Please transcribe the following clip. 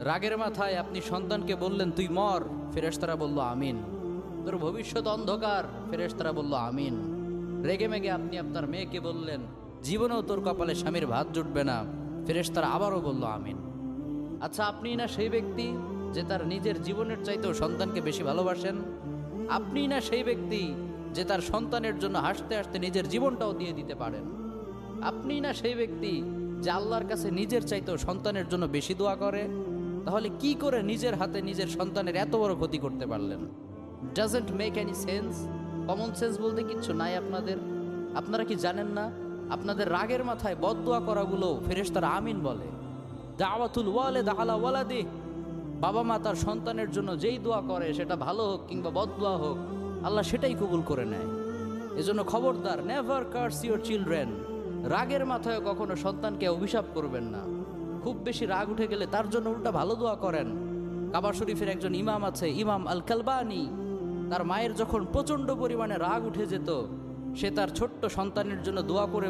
রাগের মাথায় আপনি সন্তানকে বললেন তুই মর, ফেরেশতারা বলল আমিন। তোর ভবিষ্যৎ অন্ধকার, ফেরেশতারা বলল আমিন। রেগে মেগে আপনি আপনার মেয়েকে বললেন জীবনেও তোর কপালে স্বামীর ভাত জুটবে না, ফেরেশতারা আবারও বলল আমিন। আচ্ছা, আপনি না সেই ব্যক্তি যে তার নিজের জীবনের চাইতেও সন্তানকে বেশি ভালোবাসেন? আপনি না সেই ব্যক্তি যে তার সন্তানের জন্য হাসতে হাসতে নিজের জীবনটাও দিয়ে দিতে পারেন? আপনি না সেই ব্যক্তি যে আল্লাহর কাছে নিজের চাইতেও সন্তানের জন্য বেশি দোয়া করে? তাহলে কি করে নিজের হাতে নিজের সন্তানের এত বড় ক্ষতি করতে পারলেন? Doesn't make any sense. Common sense বলতে কিচ্ছু নাই আপনাদের? আপনারা কি জানেন না আপনাদের রাগের মাথায় বদদোয়া করাগুলো ফেরেশতারা আমিন বলে? দাওয়াতুল ওয়ালিদ আলা ওয়ালাদি, বাবা মা তার সন্তানের জন্য যেই দোয়া করে সেটা ভালো হোক কিংবা বদদোয়া হোক, আল্লাহ সেটাই কবুল করে নেয়। এজন্য খবরদার, নেভার কার্স ইউর চিলড্রেন। রাগের মাথায় কখনো সন্তানকে অভিশাপ করবেন না। খুব বেশি রাগ উঠে গেলে তার জন্য উল্টা ভালো দোয়া করেন। কাবা শরীফের একজন ইমাম আছে, ইমাম আল কালবানি। তার মায়ের যখন প্রচণ্ড পরিমাণে রাগ উঠে যেত, সে তার ছোট্ট সন্তানের জন্য দোয়া করে